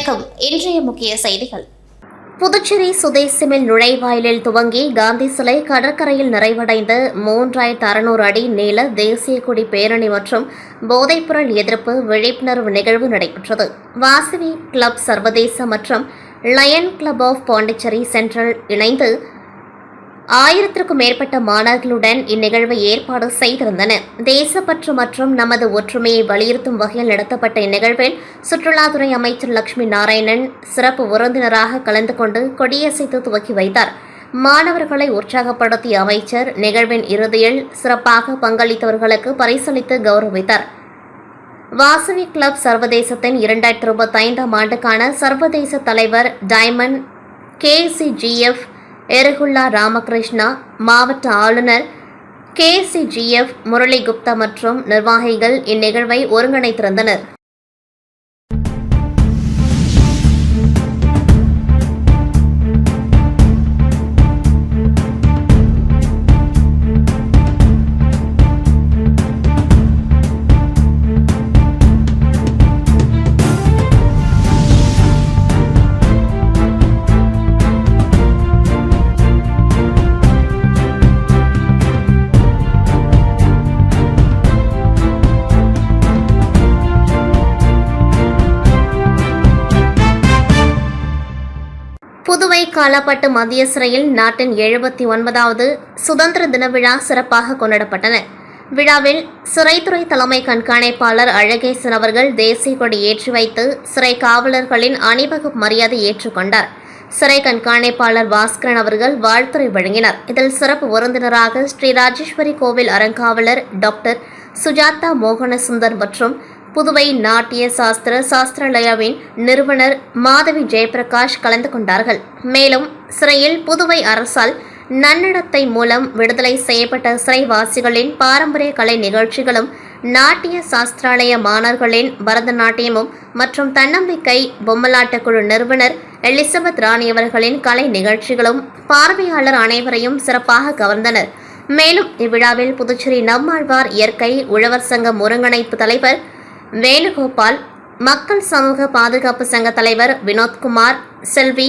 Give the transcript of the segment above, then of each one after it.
வணக்கம். இன்றைய முக்கிய செய்திகள். புதுச்சேரி சுதேசி மில் நுழைவாயிலில் துவங்கி காந்தி சிலை கடற்கரையில் நிறைவடைந்த 3600 அடி நீள தேசிய கொடி பேரணி மற்றும் போதைப்பொருள் எதிர்ப்பு விழிப்புணர்வு நிகழ்வு நடைபெற்றது. வாசவி கிளப் சர்வதேச மற்றும் lion club of Pondicherry central இணைந்து 1000க்கும் மேற்பட்ட மாணவர்களுடன் இந்நிகழ்வை ஏற்பாடு செய்திருந்தன. தேசப்பற்று மற்றும் நமது ஒற்றுமையை வலியுறுத்தும் வகையில் நடத்தப்பட்ட இந்நிகழ்வில் சுற்றுலாத்துறை அமைச்சர் லட்சுமி நாராயணன் சிறப்பு விருந்தினராக கலந்து கொண்டு கொடியசைத்து துவக்கி வைத்தார். மாணவர்களை உற்சாகப்படுத்திய அமைச்சர் நிகழ்வின் இறுதியில் சிறப்பாக பங்களித்தவர்களுக்கு பரிசளித்து கௌரவித்தார். வாசவி கிளப் சர்வதேசத்தின் 2025ஆம் ஆண்டுக்கான சர்வதேச தலைவர் டைமண்ட் KCGF எருகுல்லா ராமகிருஷ்ணா, மாவட்ட ஆளுநர் KCGF முரளி குப்தா மற்றும் நிர்வாகிகள் இந்நிகழ்வை ஒருங்கிணைத்திருந்தனர். புதுவை காலாப்பட்டு மத்திய சிறையில் நாட்டின் 79வது சுதந்திர தின விழா சிறப்பாக கொண்டாடப்பட்டன. விழாவில் சிறைத்துறை தலைமை கண்காணிப்பாளர் அழகேசன் அவர்கள் தேசிய கொடி ஏற்றி வைத்து சிறை காவலர்களின் அணிவகுப்பு மரியாதை ஏற்றுக்கொண்டார். சிறை கண்காணிப்பாளர் பாஸ்கரன் அவர்கள் வாழ்த்துரை வழங்கினார். இதில் சிறப்பு விருந்தினராக ஸ்ரீ ராஜேஸ்வரி கோவில் அறங்காவலர் டாக்டர் சுஜாதா மோகனசுந்தர் மற்றும் புதுவை நாட்டிய சாஸ்திராலயாவின் நிறுவனர் மாதவி ஜெயபிரகாஷ் கலந்து கொண்டார்கள். மேலும் சிறையில் புதுவை அரசால் நன்னடத்தை மூலம் விடுதலை செய்யப்பட்ட சிறைவாசிகளின் பாரம்பரிய கலை நிகழ்ச்சிகளும் நாட்டிய சாஸ்திராலய மாணவர்களின் பரதநாட்டியமும் மற்றும் தன்னம்பிக்கை பொம்மலாட்ட குழு நிறுவனர் எலிசபெத் ராணி அவர்களின் கலை நிகழ்ச்சிகளும் பார்வையாளர் அனைவரையும் சிறப்பாக கவர்ந்தனர். மேலும் இவ்விழாவில் புதுச்சேரி நம்மாழ்வார் இயற்கை உழவர் சங்கம் ஒருங்கிணைப்பு தலைவர் வேணுகோபால், மக்கள் சமூக பாதுகாப்பு சங்க தலைவர் வினோத்குமார், செல்வி,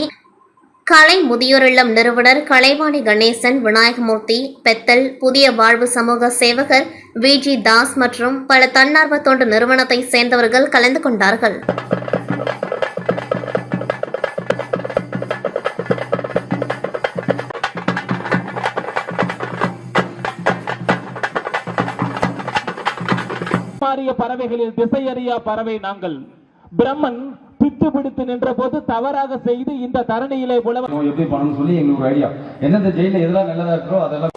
கலை முதியோர் இல்லம் நிறுவனர் கலைவாணி கணேசன், விநாயகமூர்த்தி, பெத்தல், புதிய வாழ்வு சமூக சேவகர் VG தாஸ் மற்றும் பல தன்னார்வ தொண்டு நிறுவனத்தை சேர்ந்தவர்கள் கலந்து கொண்டார்கள். பறவைகளில் திசையறியா பறவை நாங்கள். பிரம்மன் பித்து பிடித்து நின்ற போது தவறாக செய்து இந்த தரணியிலே எப்படி பண்ணணும் சொல்லி எங்களுக்கு ஒரு ஐடியா. எந்தெந்த ஜெயில எதெல்லாம் நல்லதா இருக்கோ அதெல்லாம்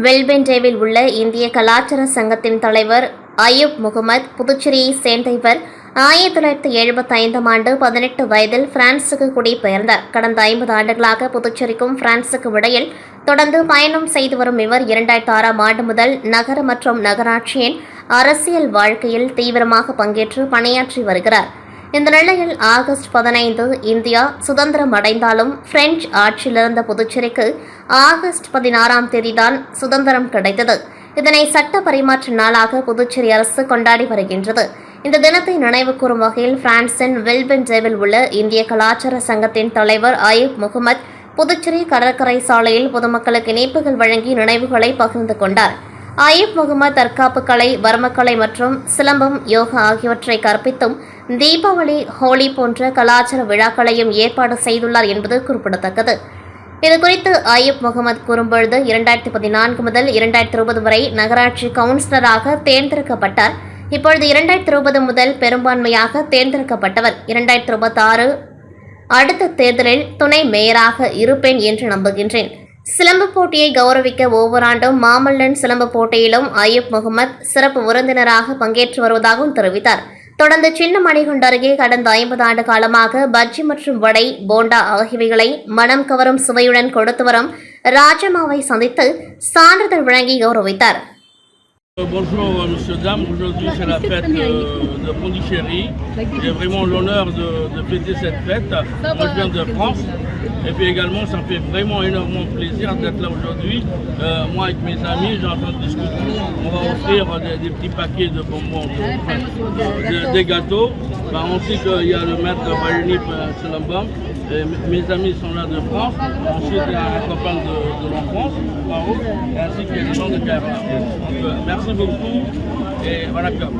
வெல்பென்டேவில் உள்ள இந்திய கலாச்சார சங்கத்தின் தலைவர் அயூப் முகமது புதுச்சேரியை சேர்ந்த இவர் 1975ஆம் ஆண்டு 18 வயதில் பிரான்சுக்கு குடிபெயர்ந்தார். கடந்த 50 ஆண்டுகளாக புதுச்சேரிக்கும் பிரான்சுக்கு இடையில் தொடர்ந்து பயணம் செய்து வரும் இவர் 2006ஆம் ஆண்டு முதல் நகர மற்றும் நகராட்சியின் அரசியல் வாழ்க்கையில் தீவிரமாக பங்கேற்று பணியாற்றி வருகிறார். இந்த நிலையில் ஆகஸ்ட் 15 இந்தியா சுதந்திரம் அடைந்தாலும் பிரெஞ்சு ஆட்சியிலிருந்த புதுச்சேரிக்கு ஆகஸ்ட் 16ஆம் தேதிதான் சுதந்திரம் கிடைத்தது. இதனை சட்ட பரிமாற்ற நாளாக புதுச்சேரி அரசு கொண்டாடி வருகின்றது. இந்த தினத்தை நினைவு கூறும் வகையில் பிரான்சின் வெல்பென்டேவில் உள்ள இந்திய கலாச்சார சங்கத்தின் தலைவர் அயூப் முகமது புதுச்சேரி கடற்கரை சாலையில் பொதுமக்களுக்கு இனிப்புகள் வழங்கி நினைவுகளை பகிர்ந்து கொண்டார். அயூப் முகமது தற்காப்பு கலை, வர்மக்கலை மற்றும் சிலம்பம், யோகா ஆகியவற்றை கற்பித்தும் தீபாவளி, ஹோலி போன்ற கலாச்சார விழாக்களையும் ஏற்பாடு செய்துள்ளார் என்பது குறிப்பிடத்தக்கது. இதுகுறித்து அயூப் முகமது கூறும்பொழுது 2014 முதல் 2020 வரை நகராட்சி கவுன்சிலராக தேர்ந்தெடுக்கப்பட்டார். இப்பொழுது 2020 முதல் பெரும்பான்மையாக தேர்ந்தெடுக்கப்பட்டவர். 2026 அடுத்த தேர்தலில் துணை மேயராக இருப்பேன் என்று நம்புகின்றேன். சிலம்பு போட்டியை கௌரவிக்க ஒவ்வொரு ஆண்டும் மாமல்லன் சிலம்பு போட்டியிலும் அய்யூப் முகமது சிறப்பு விருந்தினராக பங்கேற்று வருவதாகவும் தெரிவித்தார். தொடர்ந்து சின்னமணிகுண்டு அருகே கடந்த 50 ஆண்டு காலமாக பஜ்ஜி மற்றும் வடை, போண்டா ஆகியவைகளை மனம் கவரும் சுவையுடன் கொடுத்து வரும் ராஜம்மாவை சந்தித்து சான்றிதழ் வழங்கி கௌரவித்தார். Bonjour monsieur, dame, aujourd'hui c'est la fête de Pondichéry. J'ai vraiment l'honneur de fêter cette fête. Moi je viens de France et puis également ça me fait vraiment énormément plaisir d'être là aujourd'hui. Moi avec mes amis, j'ai en train de discuter. On va offrir des petits paquets de bonbons, des gâteaux. On sait qu'il y a le maître Valérie Selambam. Mes amis sont là de France. Ensuite, il y a un copain de l'enfance, Farouk, et ainsi que les gens de Kerala. Donc, merci beaucoup et vanakkam.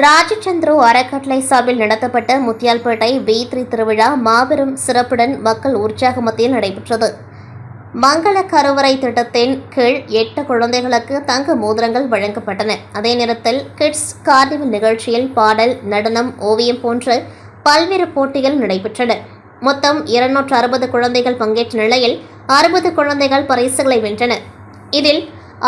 ராஜச்சந்திரு அறக்கட்டளை சார்பில் நடத்தப்பட்ட Muthialpet B3 திருவிழா மாபெரும் சிறப்புடன் மக்கள் உற்சாக மத்தியில் நடைபெற்றது. மங்கள கருவறை திட்டத்தின் கீழ் 8 குழந்தைகளுக்கு தங்க மோதிரங்கள் வழங்கப்பட்டன. அதே நேரத்தில் கிட்ஸ் கார்னிவல் நிகழ்ச்சியில் பாடல், நடனம், ஓவியம் போன்ற பல்வேறு போட்டிகள் நடைபெற்றன. மொத்தம் 260 குழந்தைகள் பங்கேற்ற நிலையில் 60 குழந்தைகள் பரிசுகளை வென்றனர். இதில்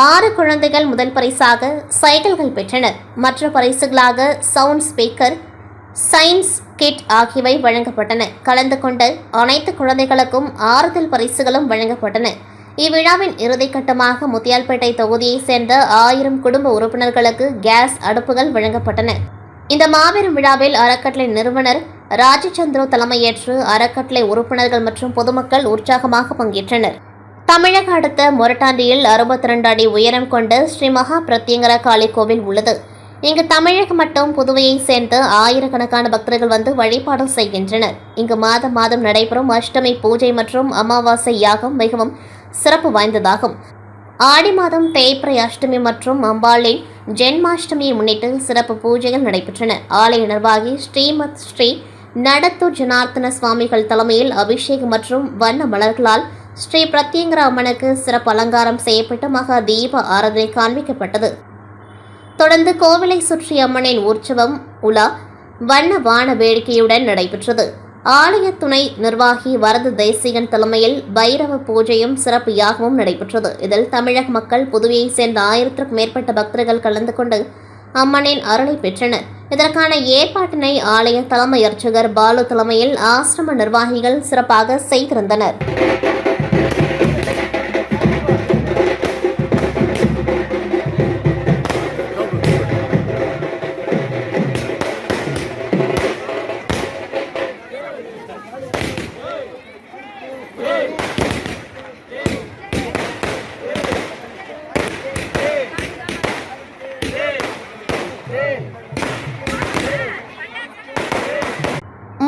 6 குழந்தைகள் முதல் பரிசாக சைக்கிள்கள் பெற்றனர். மற்ற பரிசுகளாக சவுண்ட் ஸ்பீக்கர், சயின்ஸ் கிட் ஆகியவை வழங்கப்பட்டன. கலந்து கொண்ட அனைத்து குழந்தைகளுக்கும் ஆறுதல் பரிசுகளும் வழங்கப்பட்டன. இவ்விழாவின் இறுதிக்கட்டமாக முத்தியால்பேட்டை தொகுதியைச் சேர்ந்த 1000 குடும்ப உறுப்பினர்களுக்கு கேஸ் அடுப்புகள் வழங்கப்பட்டன. இந்த மாபெரும் விழாவில் அறக்கட்டளை நிறுவனர் ராஜச்சந்திரு தலைமையேற்று அறக்கட்டளை உறுப்பினர்கள் மற்றும் பொதுமக்கள் உற்சாகமாக பங்கேற்றனர். தமிழக அடுத்த மொரட்டாண்டியில் 62 அடி உயரம் கொண்ட ஸ்ரீ மகா பிரத்யங்கர காளி கோவில் உள்ளது. இங்கு தமிழகம் மற்றும் புதுவையைச் சேர்ந்த ஆயிரக்கணக்கான பக்தர்கள் வந்து வழிபாடு செய்கின்றனர். இங்கு மாதம் நடைபெறும் அஷ்டமி பூஜை மற்றும் அமாவாசை யாகம் மிகவும் சிறப்பு வாய்ந்ததாகும். ஆடி மாதம் தேய்பிறை அஷ்டமி மற்றும் அம்பாளின் ஜென்மாஷ்டமியை முன்னிட்டு சிறப்பு பூஜைகள் நடைபெற்றன. ஆலய நிர்வாகி ஸ்ரீமத் ஸ்ரீ நடத்தூர் ஜனார்த்தன சுவாமிகள் தலைமையில் அபிஷேகம் மற்றும் வண்ண மலர்களால் ஸ்ரீ பிரத்யங்கர அம்மனுக்கு சிறப்பு அலங்காரம் செய்யப்பட்டு மகா தீப ஆராதனை காண்பிக்கப்பட்டது. தொடர்ந்து கோவிலை சுற்றி அம்மனின் உற்சவம் உலா வண்ண வான வேடிக்கையுடன் நடைபெற்றது. ஆலய துணை நிர்வாகி வரத தேசிகன் தலைமையில் பைரவ பூஜையும் சிறப்பு யாகமும் நடைபெற்றது. இதில் தமிழக மக்கள், புதுவையைச் சேர்ந்த 1000க்கும் மேற்பட்ட பக்தர்கள் கலந்து கொண்டு அம்மனின் அருளை பெற்றனர். இதற்கான ஏற்பாட்டினை ஆலய தலைமை அர்ச்சகர் பாலு தலைமையில் ஆசிரம நிர்வாகிகள் சிறப்பாக செய்திருந்தனர்.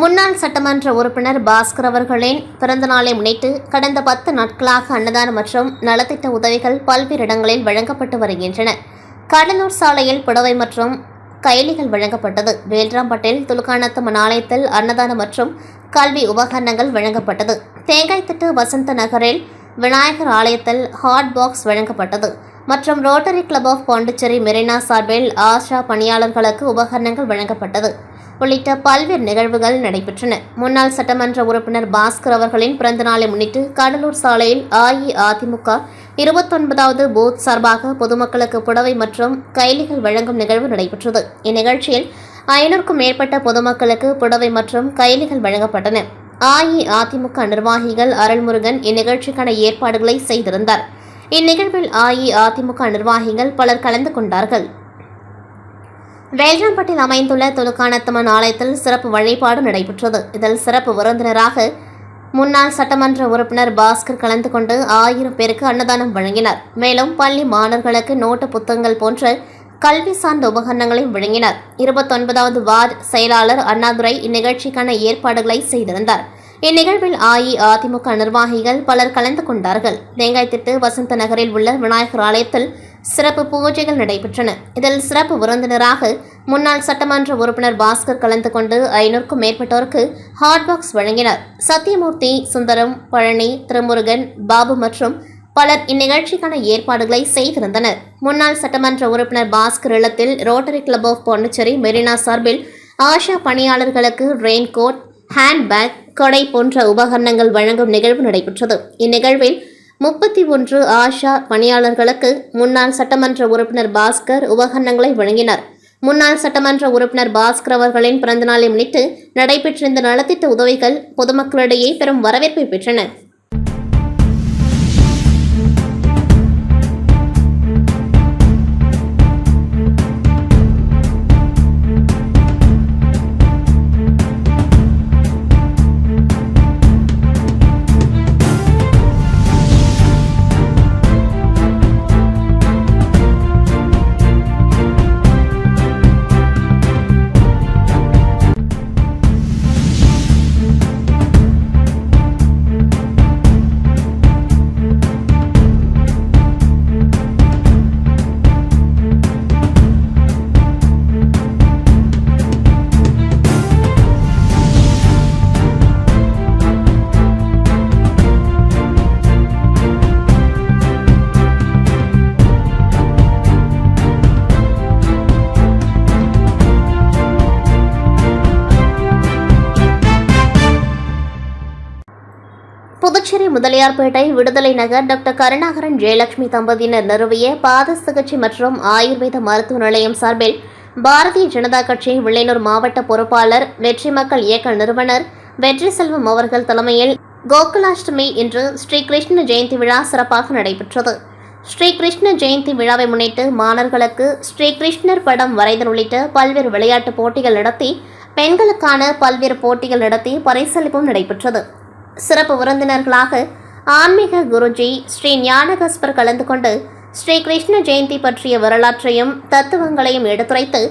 முன்னாள் சட்டமன்ற உறுப்பினர் பாஸ்கர் அவர்களின் பிறந்தநாளை முன்னிட்டு கடந்த 10 நாட்களாக அன்னதானம் மற்றும் நலத்திட்ட உதவிகள் பல்வேறு இடங்களில் வழங்கப்பட்டு வருகின்றன. கடலூர் சாலையில் புடவை மற்றும் கைலிகள் வழங்கப்பட்டது. வேல்ராம்பட்டில் துலுக்கானத்தம்மன் ஆலயத்தில் அன்னதானம் மற்றும் கல்வி உபகரணங்கள் வழங்கப்பட்டது. தேங்காய்த்திட்டு வசந்த நகரில் விநாயகர் ஆலயத்தில் ஹாட் பாக்ஸ் வழங்கப்பட்டது. மற்றும் rotary club of Pondicherry Marina சார்பில் ஆஷா பணியாளர்களுக்கு உபகரணங்கள் வழங்கப்பட்டது உள்ளிட்ட பல்வேறு நிகழ்வுகள் நடைபெற்றன. முன்னாள் சட்டமன்ற உறுப்பினர் பாஸ்கர் அவர்களின் பிறந்தநாளை முன்னிட்டு கடலூர் சாலையில் அஇஅதிமுக 29வது பூத் சார்பாக பொதுமக்களுக்கு புடவை மற்றும் கைலிகள் வழங்கும் நிகழ்வு நடைபெற்றது. இந்நிகழ்ச்சியில் 500க்கும் மேற்பட்ட பொதுமக்களுக்கு புடவை மற்றும் கைலிகள் வழங்கப்பட்டன. அஇஅதிமுக நிர்வாகிகள் அருள்முருகன் இந்நிகழ்ச்சிக்கான ஏற்பாடுகளை செய்திருந்தார். இந்நிகழ்வில் அஇஅதிமுக நிர்வாகிகள் பலர் கலந்து கொண்டார்கள். வேல்ராம்பட்டில் அமைந்துள்ள துலுக்கானத்தம்மன் ஆலயத்தில் சிறப்பு வழிபாடு நடைபெற்றது. இதில் சிறப்பு விருந்தினராக முன்னாள் சட்டமன்ற உறுப்பினர் பாஸ்கர் கலந்து கொண்டு 1000 பேருக்கு அன்னதானம் வழங்கினார். மேலும் பள்ளி மாணவர்களுக்கு நோட்டு புத்தகங்கள் போன்ற கல்வி சார்ந்த உபகரணங்களையும் வழங்கினார். 29வது வார்டு செயலாளர் அண்ணாதுரை இந்நிகழ்ச்சிக்கான ஏற்பாடுகளை செய்திருந்தார். இந்நிகழ்வில் அஇஅதிமுக நிர்வாகிகள் பலர் கலந்து கொண்டார்கள். தேங்காய்த்திட்டு வசந்த நகரில் உள்ள விநாயகர் ஆலயத்தில் சிறப்பு பூஜைகள் நடைபெற்றன. இதில் சிறப்பு விருந்தினராக முன்னாள் சட்டமன்ற உறுப்பினர் பாஸ்கர் கலந்து கொண்டு 500க்கும் மேற்பட்டோருக்கு ஹாட் பாக்ஸ் வழங்கினார். சத்தியமூர்த்தி, சுந்தரம், பழனி, திருமுருகன், பாபு மற்றும் பலர் இந்நிகழ்ச்சிக்கான ஏற்பாடுகளை செய்திருந்தனர். முன்னாள் சட்டமன்ற உறுப்பினர் பாஸ்கர் இல்லத்தில் rotary club of Pondicherry Marina சார்பில் ஆஷா பணியாளர்களுக்கு ரெயின்கோட், ஹேண்ட்பேக், கொடை போன்ற உபகரணங்கள் வழங்கும் நிகழ்வு நடைபெற்றது. இந்நிகழ்வில் 31 ஆஷா பணியாளர்களுக்கு முன்னாள் சட்டமன்ற உறுப்பினர் பாஸ்கர் உபகரணங்களை வழங்கினார். முன்னாள் சட்டமன்ற உறுப்பினர் பாஸ்கர் அவர்களின் பிறந்தநாளை முன்னிட்டு நடைபெற்ற இந்த நலத்திட்ட உதவிகள் பொதுமக்களிடையே பெரும் வரவேற்பை பெற்றன. புதுச்சேரி முதலியார்பேட்டை விடுதலை நகர் டாக்டர் கருணாகரன் ஜெயலட்சுமி தம்பதியினர் நிறுவிய பாத சிகிச்சை மற்றும் ஆயுர்வேத மருத்துவ நிலையம் சார்பில் பாரதிய ஜனதா கட்சி வில்லியனூர் மாவட்ட பொறுப்பாளர் வெற்றி மக்கள் இயக்க நிறுவனர் வெற்றி செல்வம் அவர்கள் தலைமையில் கோகுலாஷ்டமி இன்று ஸ்ரீ கிருஷ்ண ஜெயந்தி விழா சிறப்பாக நடைபெற்றது. ஸ்ரீ கிருஷ்ண ஜெயந்தி விழாவை முன்னிட்டு மாணவர்களுக்கு ஸ்ரீ கிருஷ்ணர் படம் வரைதல் உள்ளிட்ட பல்வேறு விளையாட்டுப் போட்டிகள் நடத்தி, பெண்களுக்கான பல்வேறு போட்டிகள் நடத்தி பரிசளிப்பும் நடைபெற்றது. சிறப்பு விருந்தினர்களாக ஆன்மீக குருஜி ஸ்ரீ ஞானகஸ்பர் கலந்து கொண்டு ஸ்ரீ கிருஷ்ண ஜெயந்தி பற்றிய வரலாற்றையும் தத்துவங்களையும் எடுத்துரைத்து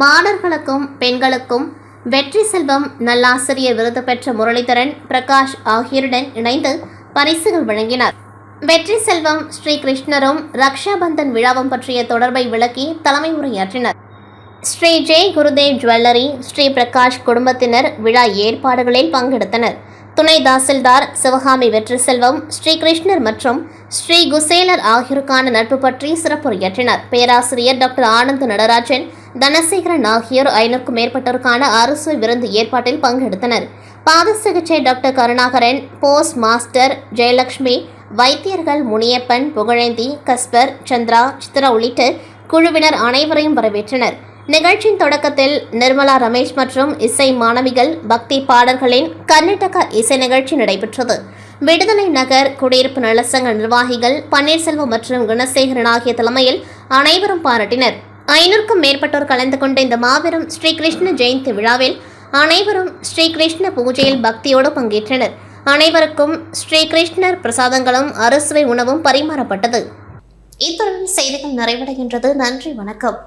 மாணவர்களுக்கும் பெண்களுக்கும் வெற்றி செல்வம் நல்லாசிரியர் விருது பெற்ற முரளிதரன், பிரகாஷ் ஆகியோருடன் இணைந்து பரிசுகள் வழங்கினார். வெற்றி செல்வம் ஸ்ரீ கிருஷ்ணரும் ரக்ஷாபந்தன் விழாவும் பற்றிய தொடர்பை விளக்கி தலைமை உரையாற்றினர். ஸ்ரீ ஜெய் குருதேவ் ஜுவல்லரி, ஸ்ரீ பிரகாஷ் குடும்பத்தினர் விழா ஏற்பாடுகளில் பங்கெடுத்தனர். துணை தாசில்தார் சிவகாமி வெற்றி செல்வம், ஸ்ரீ கிருஷ்ணர் மற்றும் ஸ்ரீ குசேலர் ஆகியோருக்கான நட்பு பற்றி சிறப்புரையாற்றினார். பேராசிரியர் டாக்டர் ஆனந்த் நடராஜன், தனசேகரன் ஆகியோர் 500க்கும் மேற்பட்டோருக்கான அறுசுவை விருந்து ஏற்பாட்டில் பங்கெடுத்தனர். பாத சிகிச்சை doctor Karunakaran, post master Jayalakshmi, வைத்தியர்கள் முனியப்பன், புகழேந்தி, கஸ்பர், சந்திரா, சித்ரா உள்ளிட்ட குழுவினர் அனைவரையும் வரவேற்றனர். நிகழ்ச்சியின் தொடக்கத்தில் நிர்மலா ரமேஷ் மற்றும் இசை மாணவிகள் பக்தி பாடல்களின் கர்நாடக இசை நிகழ்ச்சி நடைபெற்றது. விடுதலை நகர் குடியிருப்பு நலசங்க நிர்வாகிகள் பன்னீர்செல்வம் மற்றும் குணசேகரன் ஆகிய தலைமையில் அனைவரும் பாராட்டினர். 500க்கும் மேற்பட்டோர் கலந்து கொண்ட இந்த மாபெரும் ஸ்ரீ கிருஷ்ண ஜெயந்தி விழாவில் அனைவரும் ஸ்ரீ கிருஷ்ண பூஜையில் பக்தியோடு பங்கேற்றனர். அனைவருக்கும் ஸ்ரீ கிருஷ்ணர் பிரசாதங்களும் அறுசுவை உணவும் பரிமாறப்பட்டது. இத்துடன் செய்திகள் நிறைவடைகின்றது. நன்றி, வணக்கம்.